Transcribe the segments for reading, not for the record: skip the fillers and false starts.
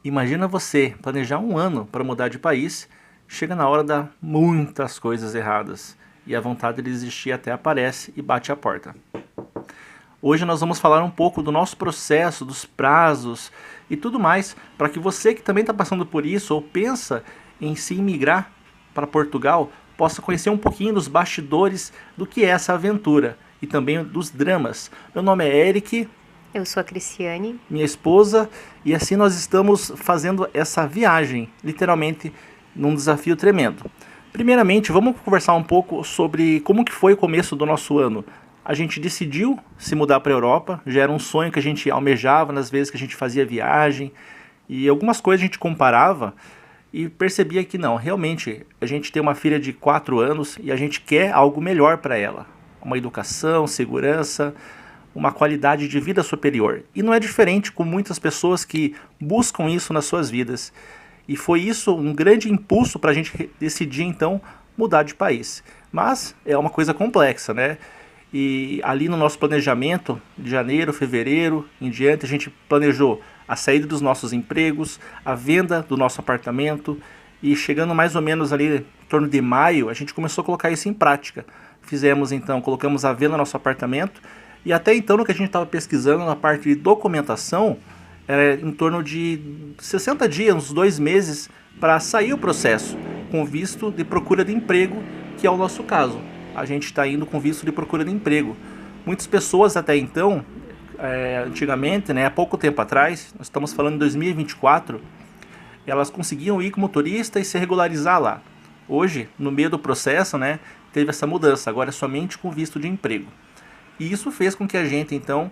Imagina você planejar um ano para mudar de país, chega na hora dar muitas coisas erradas e a vontade de desistir até aparece e bate a porta. Hoje nós vamos falar um pouco do nosso processo, dos prazos e tudo mais, para que você que também está passando por isso ou pensa em se imigrar para Portugal, possa conhecer um pouquinho dos bastidores do que é essa aventura e também dos dramas. Meu nome é Eric. Eu sou a Cristiane. Minha esposa, e assim nós estamos fazendo essa viagem, literalmente, num desafio tremendo. Primeiramente, vamos conversar um pouco sobre como que foi o começo do nosso ano. A gente decidiu se mudar para a Europa, já era um sonho que a gente almejava nas vezes que a gente fazia viagem, e algumas coisas a gente comparava e percebia que não, realmente, a gente tem uma filha de 4 anos e a gente quer algo melhor para ela. Uma educação, segurança, uma qualidade de vida superior. E não é diferente com muitas pessoas que buscam isso nas suas vidas. E foi isso um grande impulso para a gente decidir, então, mudar de país. Mas é uma coisa complexa, né? E ali no nosso planejamento, de janeiro, fevereiro, em diante, a gente planejou a saída dos nossos empregos, a venda do nosso apartamento. E chegando mais ou menos ali em torno de maio, a gente começou a colocar isso em prática. Fizemos então, colocamos à venda nosso apartamento. E até então, no que a gente estava pesquisando na parte de documentação, era em torno de 60 dias, uns 2 meses, para sair o processo, com visto de procura de emprego, que é o nosso caso. A gente está indo com visto de procura de emprego. Muitas pessoas até então, antigamente, né, há pouco tempo atrás, nós estamos falando em 2024, elas conseguiam ir como turista e se regularizar lá. Hoje, no meio do processo, né, teve essa mudança, agora é somente com visto de emprego. E isso fez com que a gente, então,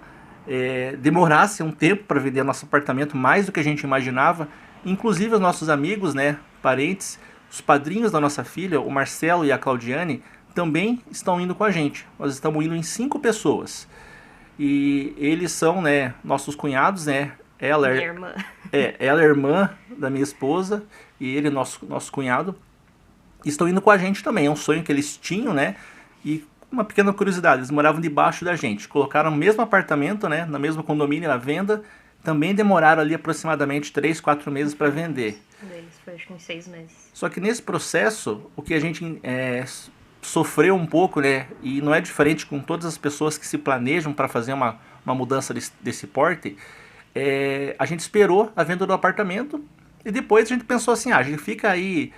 demorasse um tempo para vender nosso apartamento, mais do que a gente imaginava. Inclusive os nossos amigos, né, parentes, os padrinhos da nossa filha, o Marcelo e a Claudiane, também estão indo com a gente. Nós estamos indo em 5 pessoas. E eles são, né, nossos cunhados, né? Minha irmã. Ela é irmã da minha esposa e ele, nosso cunhado, estão indo com a gente também. É um sonho que eles tinham, né? E uma pequena curiosidade, eles moravam debaixo da gente, colocaram o mesmo apartamento, né, na mesma condomínio à venda, também demoraram ali aproximadamente 3, 4 meses para vender. Deles foi acho que uns 6 meses. Só que nesse processo, o que a gente sofreu um pouco, né, e não é diferente com todas as pessoas que se planejam para fazer uma mudança desse porte, a gente esperou a venda do apartamento e depois a gente pensou assim, a gente fica aí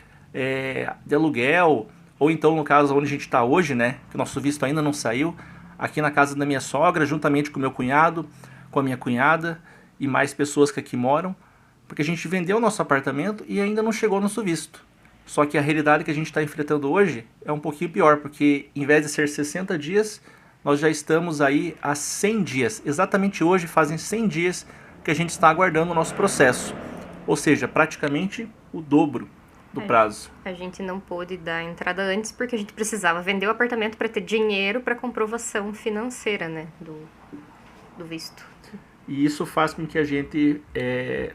de aluguel, ou então no caso onde a gente está hoje, né, que o nosso visto ainda não saiu, aqui na casa da minha sogra, juntamente com o meu cunhado, com a minha cunhada e mais pessoas que aqui moram, porque a gente vendeu o nosso apartamento e ainda não chegou o nosso visto. Só que a realidade que a gente está enfrentando hoje é um pouquinho pior, porque em vez de ser 60 dias, nós já estamos aí há 100 dias. Exatamente hoje fazem 100 dias que a gente está aguardando o nosso processo. Ou seja, praticamente o dobro do prazo. A gente não pôde dar entrada antes porque a gente precisava vender o apartamento para ter dinheiro para comprovação financeira, né, do visto. E isso faz com que a gente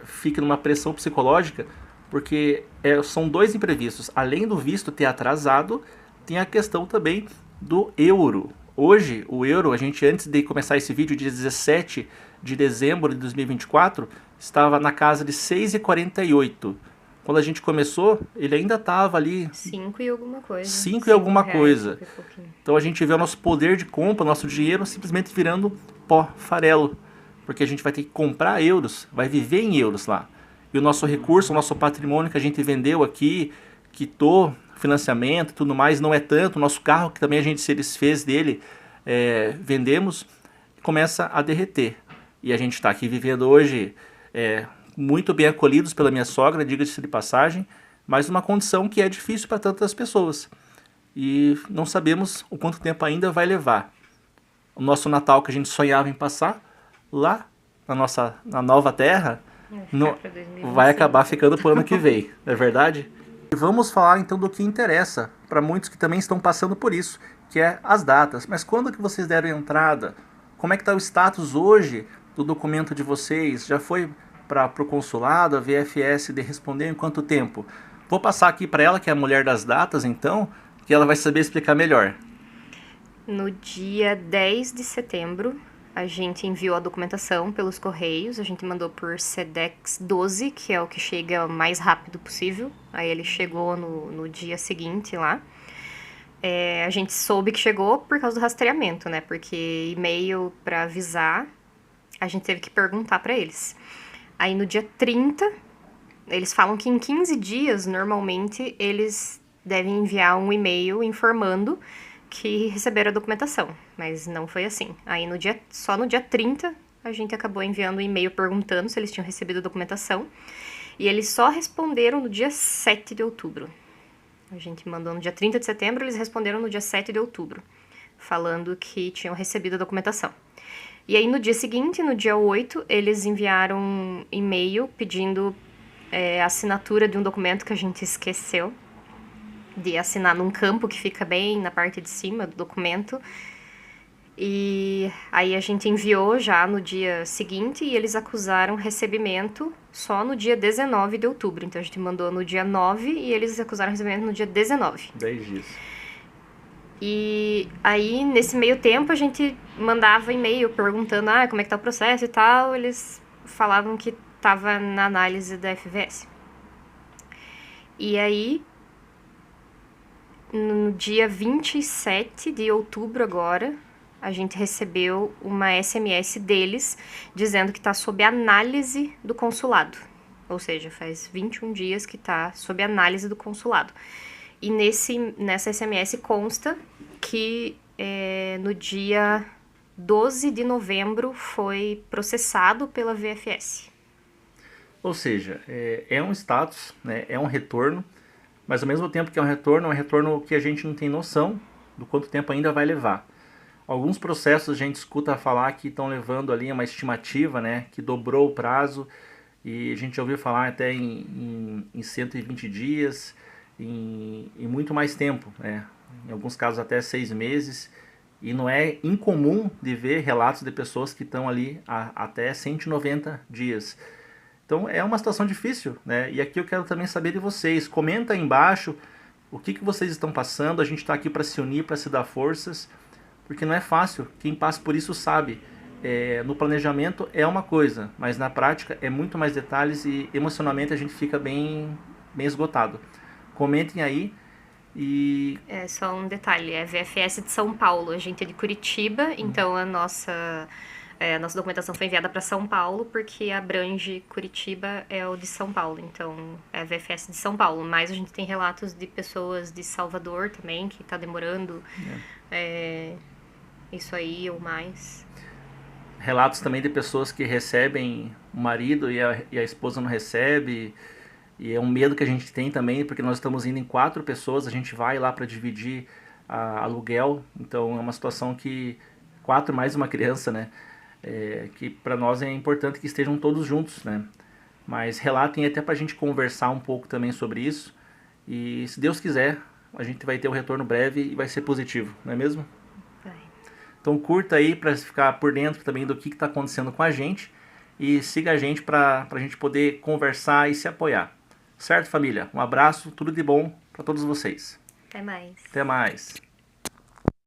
fique numa pressão psicológica, porque são 2 imprevistos. Além do visto ter atrasado, tem a questão também do euro. Hoje, o euro, a gente antes de começar esse vídeo, dia 17 de dezembro de 2024, estava na casa de 6,48. Quando a gente começou, ele ainda estava ali 5 e alguma coisa. 5 e alguma coisa. Pouquinho. Então a gente vê o nosso poder de compra, nosso dinheiro simplesmente virando pó, farelo. Porque a gente vai ter que comprar euros, vai viver em euros lá. E o nosso recurso, o nosso patrimônio que a gente vendeu aqui, quitou financiamento e tudo mais, não é tanto. O nosso carro, que também a gente se desfez dele, vendemos, começa a derreter. E a gente está aqui vivendo hoje muito bem acolhidos pela minha sogra, diga-se de passagem, mas numa condição que é difícil para tantas pessoas. E não sabemos o quanto tempo ainda vai levar. O nosso Natal que a gente sonhava em passar lá na nova terra, vai acabar ficando para o ano que vem, não é verdade? E vamos falar então do que interessa para muitos que também estão passando por isso, que é as datas. Mas quando que vocês deram entrada? Como é que está o status hoje do documento de vocês? Já foi para o consulado, a VFS de responder em quanto tempo? Vou passar aqui para ela, que é a mulher das datas, então, que ela vai saber explicar melhor. No dia 10 de setembro, a gente enviou a documentação pelos correios, a gente mandou por Sedex 12, que é o que chega o mais rápido possível. Aí ele chegou no dia seguinte lá. A gente soube que chegou por causa do rastreamento, né? Porque e-mail para avisar, a gente teve que perguntar para eles. Aí no dia 30, eles falam que em 15 dias, normalmente, eles devem enviar um e-mail informando que receberam a documentação, mas não foi assim. Aí só no dia 30, a gente acabou enviando um e-mail perguntando se eles tinham recebido a documentação, e eles só responderam no dia 7 de outubro. A gente mandou no dia 30 de setembro, eles responderam no dia 7 de outubro, falando que tinham recebido a documentação. E aí no dia seguinte, no dia 8, eles enviaram um e-mail pedindo a assinatura de um documento que a gente esqueceu de assinar num campo que fica bem na parte de cima do documento. E aí a gente enviou já no dia seguinte e eles acusaram recebimento só no dia 19 de outubro. Então a gente mandou no dia 9 e eles acusaram recebimento no dia 19. 10 dias. E aí, nesse meio tempo, a gente mandava e-mail perguntando como é que tá o processo e tal. Eles falavam que tava na análise da FVS. E aí, no dia 27 de outubro agora, a gente recebeu uma SMS deles dizendo que está sob análise do consulado. Ou seja, faz 21 dias que está sob análise do consulado. E nessa SMS consta que no dia 12 de novembro foi processado pela VFS. Ou seja, é um status, né, é um retorno, mas ao mesmo tempo que é um retorno que a gente não tem noção do quanto tempo ainda vai levar. Alguns processos a gente escuta falar que estão levando ali uma estimativa, né, que dobrou o prazo, e a gente já ouviu falar até em 120 dias, em muito mais tempo, né, em alguns casos até 6 meses, e não é incomum de ver relatos de pessoas que estão ali até 190 dias. Então é uma situação difícil, né? E aqui eu quero também saber de vocês. Comenta aí embaixo o que vocês estão passando. A gente está aqui para se unir, para se dar forças, porque não é fácil. Quem passa por isso sabe. No planejamento é uma coisa, mas na prática é muito mais detalhes e emocionalmente a gente fica bem esgotado. Comentem aí. E só um detalhe, é VFS de São Paulo, a gente é de Curitiba, então a nossa documentação foi enviada para São Paulo, porque abrange Curitiba é o de São Paulo, então é a VFS de São Paulo, mas a gente tem relatos de pessoas de Salvador também, que está demorando isso aí ou mais. Relatos também de pessoas que recebem o marido e a esposa não recebe. E é um medo que a gente tem também, porque nós estamos indo em 4 pessoas, a gente vai lá para dividir aluguel, então é uma situação que 4 mais uma criança, né? Que para nós é importante que estejam todos juntos, né? Mas relatem até para a gente conversar um pouco também sobre isso, e se Deus quiser, a gente vai ter um retorno breve e vai ser positivo, não é mesmo? Vai. Então curta aí para ficar por dentro também do que está acontecendo com a gente, e siga a gente para a gente poder conversar e se apoiar. Certo, família? Um abraço, tudo de bom para todos vocês. Até mais. Até mais.